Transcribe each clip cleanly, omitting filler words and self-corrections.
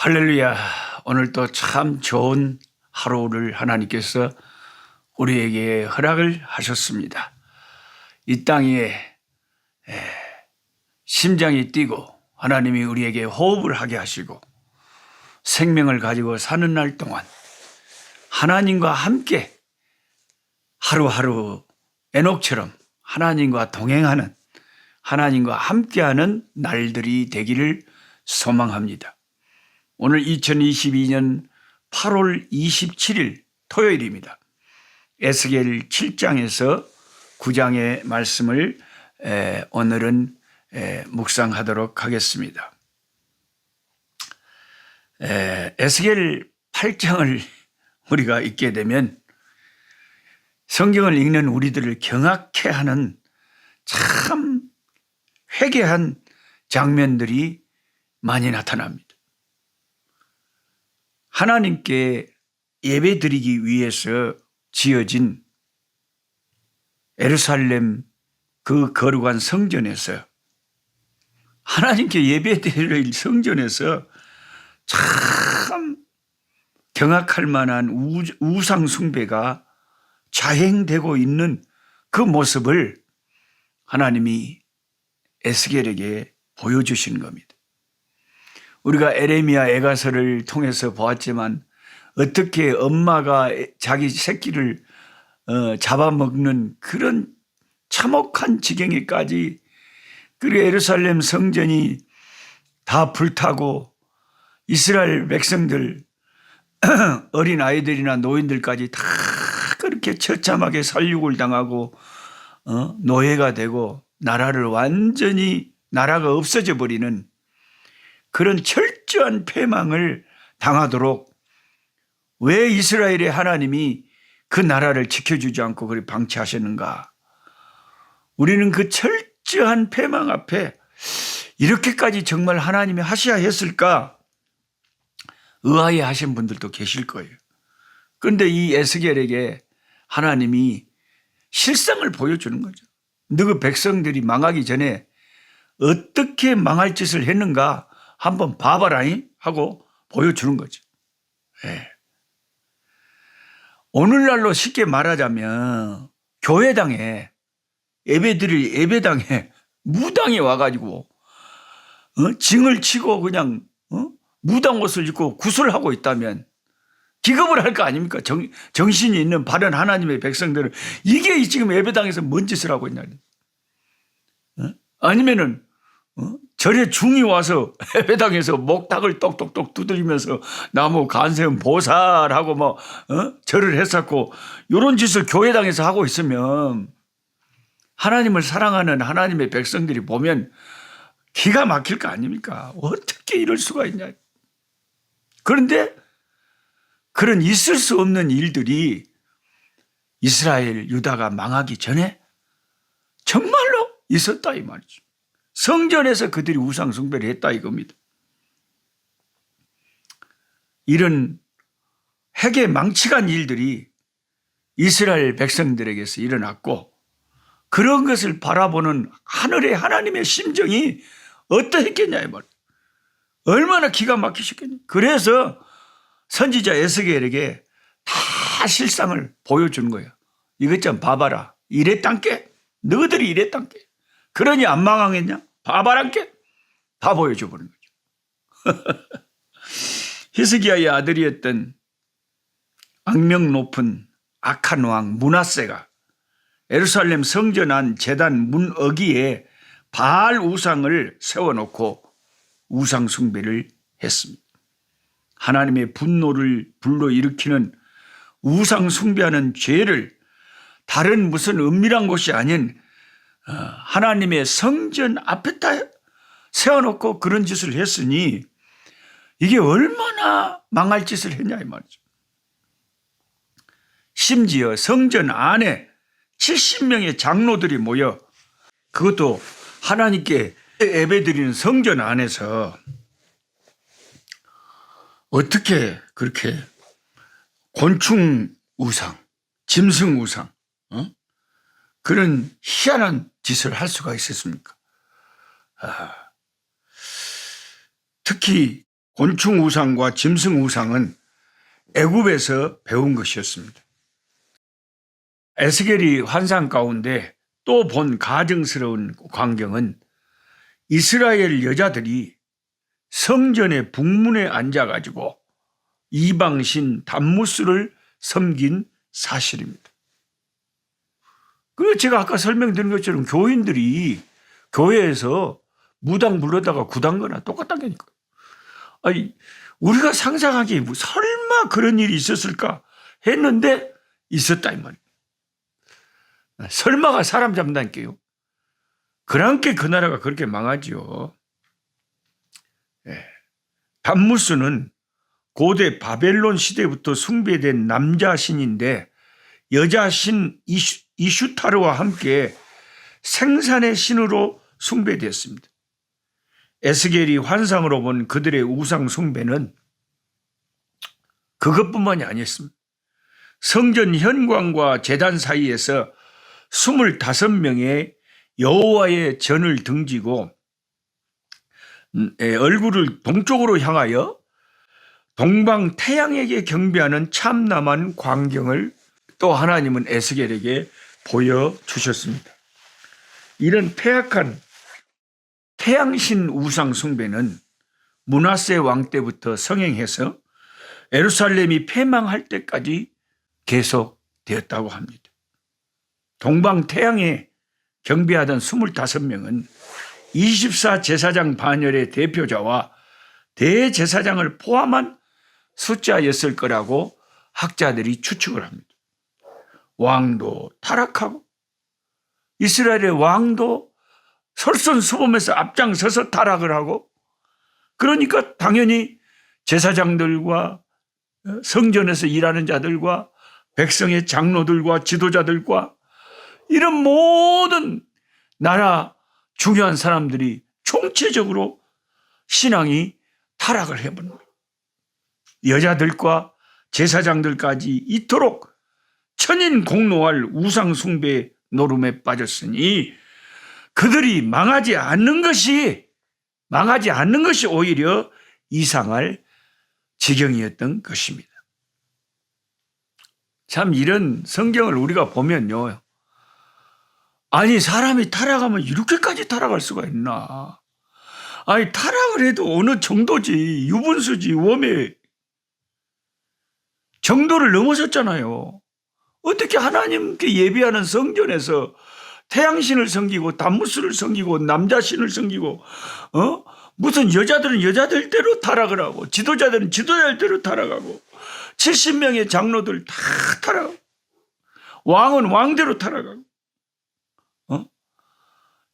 할렐루야. 오늘도 참 좋은 하루를 하나님께서 우리에게 허락을 하셨습니다. 이 땅에 심장이 뛰고 하나님이 우리에게 호흡을 하게 하시고 생명을 가지고 사는 날 동안 하나님과 함께 하루하루 에녹처럼 하나님과 동행하는, 하나님과 함께하는 날들이 되기를 소망합니다. 오늘 2022년 8월 27일 토요일입니다. 에스겔 7장에서 9장의 말씀을 오늘은 묵상하도록 하겠습니다. 에스겔 8장을 우리가 읽게 되면 성경을 읽는 우리들을 경악해 하는 참 회개한 장면들이 많이 나타납니다. 하나님께 예배드리기 위해서 지어진 예루살렘 그 거룩한 성전에서, 하나님께 예배드릴 성전에서 참 경악할 만한 우상 숭배가 자행되고 있는 그 모습을 하나님이 에스겔에게 보여주시는 겁니다. 우리가 에레미야 애가서를 통해서 보았지만 어떻게 엄마가 자기 새끼를 잡아먹는 그런 참혹한 지경에까지, 그리고 예루살렘 성전이 다 불타고 이스라엘 백성들 어린 아이들이나 노인들까지 다 그렇게 처참하게 살육을 당하고 노예가 되고 나라를 완전히, 나라가 없어져 버리는 그런 철저한 패망을 당하도록 왜 이스라엘의 하나님이 그 나라를 지켜주지 않고 그리 방치하셨는가? 우리는 그 철저한 패망 앞에 이렇게까지 정말 하나님이 하셔야 했을까? 의아해 하신 분들도 계실 거예요. 그런데 이 에스겔에게 하나님이 실상을 보여주는 거죠. 너희 백성들이 망하기 전에 어떻게 망할 짓을 했는가 한번 봐봐라잉 하고 보여주는 거죠. 네. 오늘날로 쉽게 말하자면 교회당에 예배드릴 예배당에 무당이 와가지고 징을 치고 그냥 무당 옷을 입고 구슬하고 있다면 기겁을 할 거 아닙니까? 정신이 있는 바른 하나님의 백성들은 이게 지금 예배당에서 뭔 짓을 하고 있냐. 아니면은 절에 중이 와서 예배당에서 목탁을 똑똑똑 두드리면서 나무 간세음 보살하고 뭐 절을 했었고 이런 짓을 교회당에서 하고 있으면 하나님을 사랑하는 하나님의 백성들이 보면 기가 막힐 거 아닙니까? 어떻게 이럴 수가 있냐. 그런데 그런 있을 수 없는 일들이 이스라엘 유다가 망하기 전에 정말로 있었다 이 말이죠. 성전에서 그들이 우상 숭배를 했다 이겁니다. 이런 핵에 망치간 일들이 이스라엘 백성들에게서 일어났고, 그런 것을 바라보는 하늘의 하나님의 심정이 어떠했겠냐 이 말이에요. 얼마나 기가 막히셨겠냐. 그래서 선지자 에스겔에게 다 실상을 보여주는 거예요. 이것 좀 봐봐라. 이랬단께? 너희들이 이랬단께? 그러니 안 망하겠냐? 봐봐란께? 다 보여줘 버린 거죠. 히스기야의 아들이었던 악명 높은 악한 왕 므낫세가 예루살렘 성전 안 제단 문 어귀에 바알 우상을 세워놓고 우상 숭배를 했습니다. 하나님의 분노를 불러일으키는 우상 숭배하는 죄를 다른 무슨 은밀한 곳이 아닌 하나님의 성전 앞에다 세워놓고 그런 짓을 했으니 이게 얼마나 망할 짓을 했냐 이 말이죠. 심지어 성전 안에 70명의 장로들이 모여, 그것도 하나님께 예배드리는 성전 안에서 어떻게 그렇게 곤충 우상, 짐승 우상, 그런 희한한 짓을 할 수가 있었습니까? 특히 곤충 우상과 짐승 우상은 애굽에서 배운 것이었습니다. 에스겔이 환상 가운데 또 본 가증스러운 광경은 이스라엘 여자들이 성전의 북문에 앉아가지고 이방신 담무스를 섬긴 사실입니다. 그리고 제가 아까 설명드린 것처럼 교인들이 교회에서 무당 불러다가 구단 거나 똑같다니까. 아니, 우리가 상상하기에 설마 그런 일이 있었을까 했는데 있었다 이 말이에요. 설마가 사람 잡는다니까요. 그러니까 그 나라가 그렇게 망하지요. 예. 담무스는 고대 바벨론 시대부터 숭배된 남자 신인데 여자 신 이슈타르와 함께 생산의 신으로 숭배되었습니다. 에스겔이 환상으로 본 그들의 우상 숭배는 그것뿐만이 아니었습니다. 성전 현관과 제단 사이에서 25명의 여호와의 전을 등지고 얼굴을 동쪽으로 향하여 동방 태양에게 경배하는 참담한 광경을 또 하나님은 에스겔에게 보여주셨습니다. 이런 폐악한 태양신 우상 숭배는 므낫세 왕 때부터 성행해서 예루살렘이 패망할 때까지 계속되었다고 합니다. 동방 태양에 경배하던 25명은 24 제사장 반열의 대표자와 대제사장을 포함한 숫자였을 거라고 학자들이 추측을 합니다. 왕도 타락하고 이스라엘의 왕도 솔선수범해서 앞장서서 타락을 하고, 그러니까 당연히 제사장들과 성전에서 일하는 자들과 백성의 장로들과 지도자들과 이런 모든 나라 중요한 사람들이 총체적으로 신앙이 타락을 해버린 거예요. 여자들과 제사장들까지 이토록 천인공노할 우상숭배 노름에 빠졌으니 그들이 망하지 않는 것이 오히려 이상할 지경이었던 것입니다. 참 이런 성경을 우리가 보면요, 아니 사람이 타락하면 이렇게까지 타락할 수가 있나? 아니 타락을 해도 어느 정도지, 유분수지, 웜의 정도를 넘어섰잖아요. 어떻게 하나님께 예배하는 성전에서 태양신을 섬기고 담무스를 섬기고 남자신을 섬기고 무슨 여자들은 여자들대로 타락을 하고 지도자들은 지도자들대로 타락하고 70명의 장로들 다 타락하고 왕은 왕대로 타락하고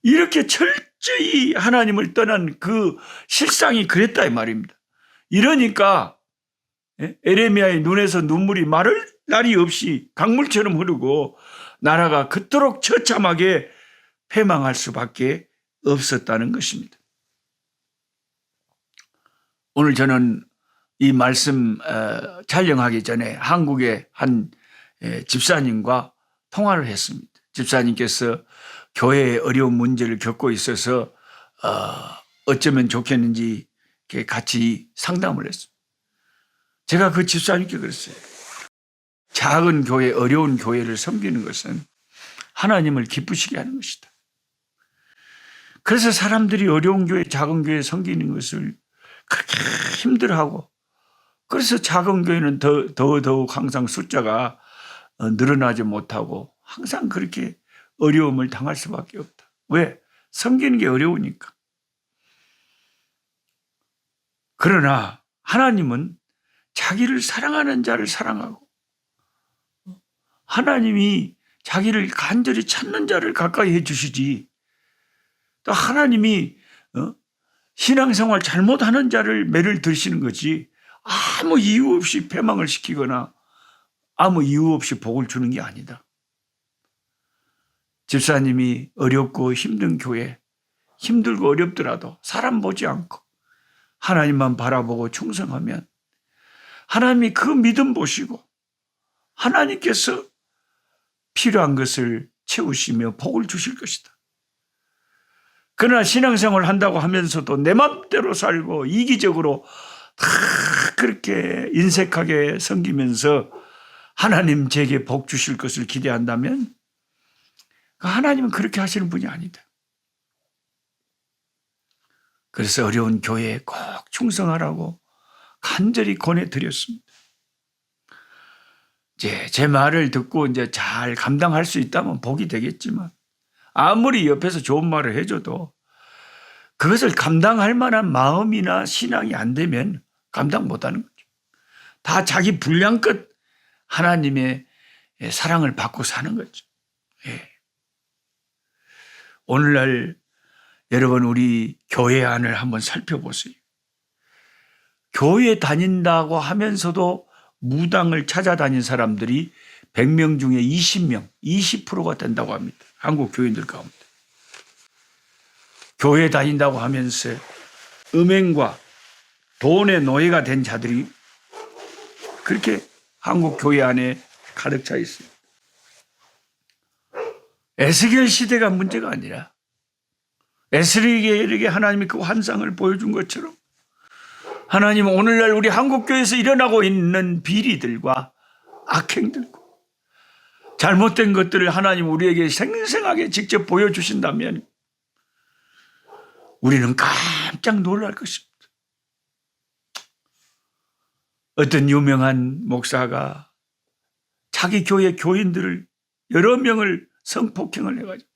이렇게 철저히 하나님을 떠난 그 실상이 그랬다 이 말입니다. 이러니까 에레미야의 눈에서 눈물이 마를 날이 없이 강물처럼 흐르고 나라가 그토록 처참하게 패망할 수밖에 없었다는 것입니다. 오늘 저는 이 말씀 촬영하기 전에 한국의 한 집사님과 통화를 했습니다. 집사님께서 교회의 어려운 문제를 겪고 있어서 어쩌면 좋겠는지 같이 상담을 했습니다. 제가 그 집사님께 그랬어요. 작은 교회, 어려운 교회를 섬기는 것은 하나님을 기쁘시게 하는 것이다. 그래서 사람들이 어려운 교회, 작은 교회 섬기는 것을 그렇게 힘들어하고, 그래서 작은 교회는 더욱 항상 숫자가 늘어나지 못하고 항상 그렇게 어려움을 당할 수밖에 없다. 왜? 섬기는 게 어려우니까. 그러나 하나님은 자기를 사랑하는 자를 사랑하고 하나님이 자기를 간절히 찾는 자를 가까이 해주시지, 또 하나님이 신앙생활 잘못하는 자를 매를 들시는 거지 아무 이유 없이 패망을 시키거나 아무 이유 없이 복을 주는 게 아니다. 집사님이 어렵고 힘든 교회, 힘들고 어렵더라도 사람 보지 않고 하나님만 바라보고 충성하면 하나님이 그 믿음 보시고 하나님께서 필요한 것을 채우시며 복을 주실 것이다. 그러나 신앙생활을 한다고 하면서도 내 맘대로 살고 이기적으로 다 그렇게 인색하게 섬기면서 하나님 제게 복 주실 것을 기대한다면 하나님은 그렇게 하시는 분이 아니다. 그래서 어려운 교회에 꼭 충성하라고 간절히 권해드렸습니다. 이제 제 말을 듣고 이제 잘 감당할 수 있다면 복이 되겠지만 아무리 옆에서 좋은 말을 해줘도 그것을 감당할 만한 마음이나 신앙이 안 되면 감당 못하는 거죠. 다 자기 분량껏 하나님의 사랑을 받고 사는 거죠. 예. 오늘날 여러분 우리 교회 안을 한번 살펴보세요. 교회 다닌다고 하면서도 무당을 찾아다닌 사람들이 100명 중에 20명, 20%가 된다고 합니다. 한국 교인들 가운데. 교회 다닌다고 하면서 음행과 돈의 노예가 된 자들이 그렇게 한국 교회 안에 가득 차 있어요. 에스겔 시대가 문제가 아니라 에스겔에게 하나님이 그 환상을 보여준 것처럼 하나님은 오늘날 우리 한국교회에서 일어나고 있는 비리들과 악행들과 잘못된 것들을 하나님 우리에게 생생하게 직접 보여주신다면 우리는 깜짝 놀랄 것입니다. 어떤 유명한 목사가 자기 교회 교인들을 여러 명을 성폭행을 해가지고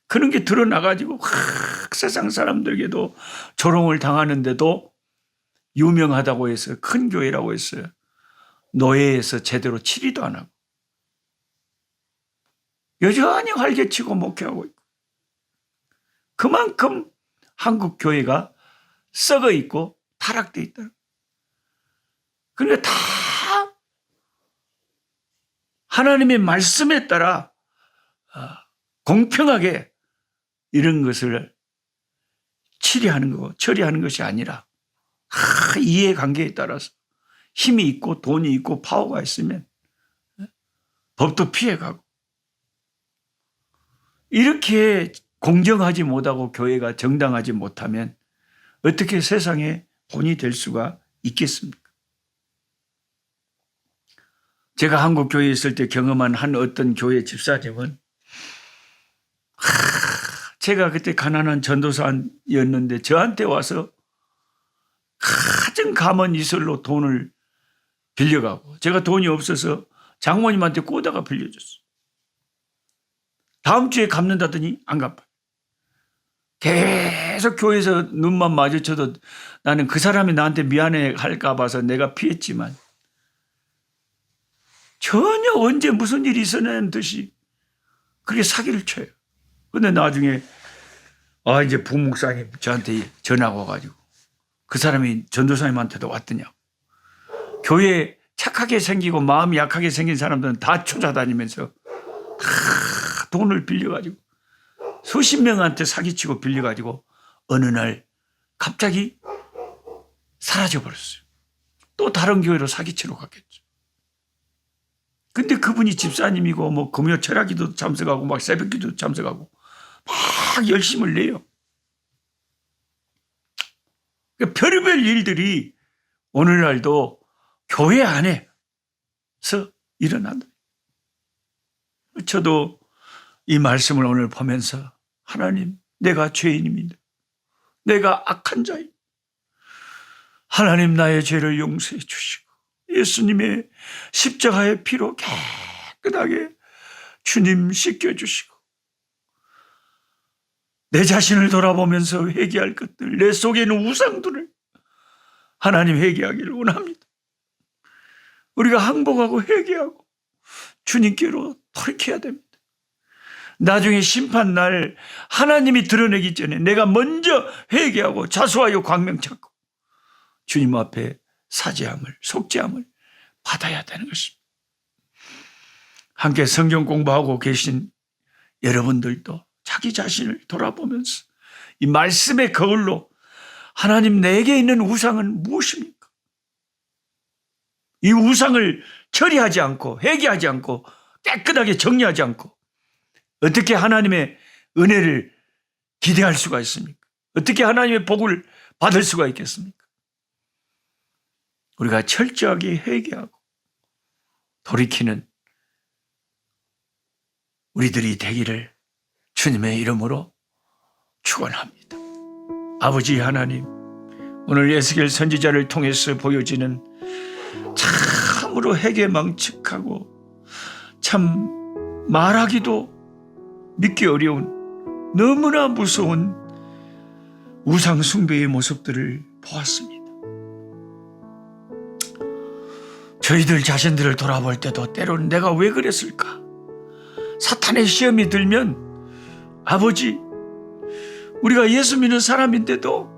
그런 게 드러나가지고 세상 사람들에게도 조롱을 당하는데도 유명하다고 해서 큰 교회라고 했어요. 노예에서 제대로 치리도 안 하고 여전히 활개치고 목회하고 있고 그만큼 한국 교회가 썩어 있고 타락되어 있다. 그러니까 다 하나님의 말씀에 따라 공평하게 이런 것을 처리하는 것이 아니라 이해관계에 따라서 힘이 있고 돈이 있고 파워가 있으면 법도 피해가고 이렇게 공정하지 못하고 교회가 정당하지 못하면 어떻게 세상에 본이 될 수가 있겠습니까? 제가 한국 교회에 있을 때 경험한 한 어떤 교회 집사님은 제가 그때 가난한 전도사였는데 저한테 와서 가장 감언 이설로 돈을 빌려가고 제가 돈이 없어서 장모님한테 꼬다가 빌려줬어요. 다음 주에 갚는다더니 안 갚아요. 계속 교회에서 눈만 마주쳐도 나는 그 사람이 나한테 미안해 할까 봐서 내가 피했지만 전혀 언제 무슨 일이 있었냐는 듯이 그렇게 사기를 쳐요. 근데 나중에 이제 부목사님 저한테 전화가 와가지고 그 사람이 전도사님한테도 왔더냐고. 교회에 착하게 생기고 마음이 약하게 생긴 사람들은 다 쫓아다니면서 다 돈을 빌려가지고 수십 명한테 사기치고 빌려가지고 어느 날 갑자기 사라져버렸어요. 또 다른 교회로 사기치러 갔겠죠. 근데 그분이 집사님이고 뭐 금요 철학기도 참석하고 막 새벽기도 참석하고 막 열심을 내요. 그러니까 별의별 일들이 오늘날도 교회 안에서 일어난다. 저도 이 말씀을 오늘 보면서 하나님, 내가 죄인입니다. 내가 악한 자입니다. 하나님 나의 죄를 용서해 주시고 예수님의 십자가의 피로 깨끗하게 주님 씻겨주시고 내 자신을 돌아보면서 회개할 것들, 내 속에 있는 우상들을 하나님 회개하기를 원합니다. 우리가 항복하고 회개하고 주님께로 돌이켜야 됩니다. 나중에 심판날 하나님이 드러내기 전에 내가 먼저 회개하고 자수하여 광명 찾고 주님 앞에 사죄함을, 속죄함을 받아야 되는 것입니다. 함께 성경 공부하고 계신 여러분들도 자기 자신을 돌아보면서 이 말씀의 거울로 하나님 내게 있는 우상은 무엇입니까? 이 우상을 처리하지 않고 회개하지 않고 깨끗하게 정리하지 않고 어떻게 하나님의 은혜를 기대할 수가 있습니까? 어떻게 하나님의 복을 받을 수가 있겠습니까? 우리가 철저하게 회개하고 돌이키는 우리들이 되기를 주님의 이름으로 축원합니다. 아버지 하나님, 오늘 에스겔 선지자를 통해서 보여지는 참으로 회개망측하고 참 말하기도 믿기 어려운 너무나 무서운 우상 숭배의 모습들을 보았습니다. 저희들 자신들을 돌아볼 때도 때로는 내가 왜 그랬을까? 사탄의 시험이 들면 아버지, 우리가 예수 믿는 사람인데도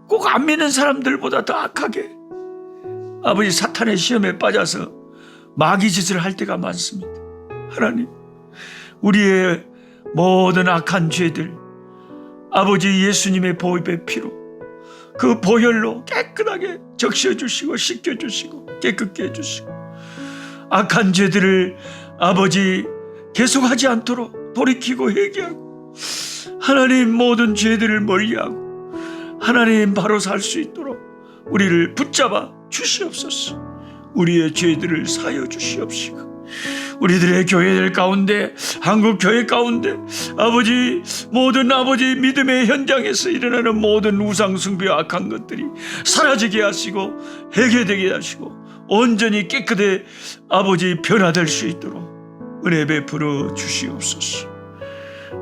꼭 안 믿는 사람들보다 더 악하게 아버지 사탄의 시험에 빠져서 마귀 짓을 할 때가 많습니다. 하나님, 우리의 모든 악한 죄들 아버지 예수님의 보혈의 피로 그 보혈로 깨끗하게 적셔주시고 씻겨주시고 깨끗게 해주시고 악한 죄들을 아버지 계속하지 않도록 돌이키고 회개하고 하나님 모든 죄들을 멀리하고 하나님 바로 살 수 있도록 우리를 붙잡아 주시옵소서. 우리의 죄들을 사여 주시옵시고 우리들의 교회들 가운데 한국 교회 가운데 아버지 모든 아버지 믿음의 현장에서 일어나는 모든 우상 숭배와 악한 것들이 사라지게 하시고 해결되게 하시고 온전히 깨끗해 아버지 변화될 수 있도록 은혜 베풀어 주시옵소서.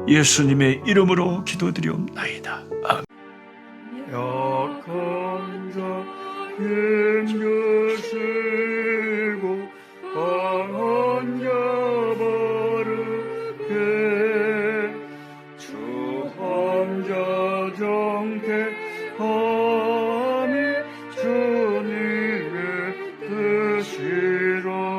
예수님의 이름으로 기도드리옵나이다. 아멘. 약한 자 힘주시고 강한 자 바르게 주 혼자 정케함이 주님의 뜻이라.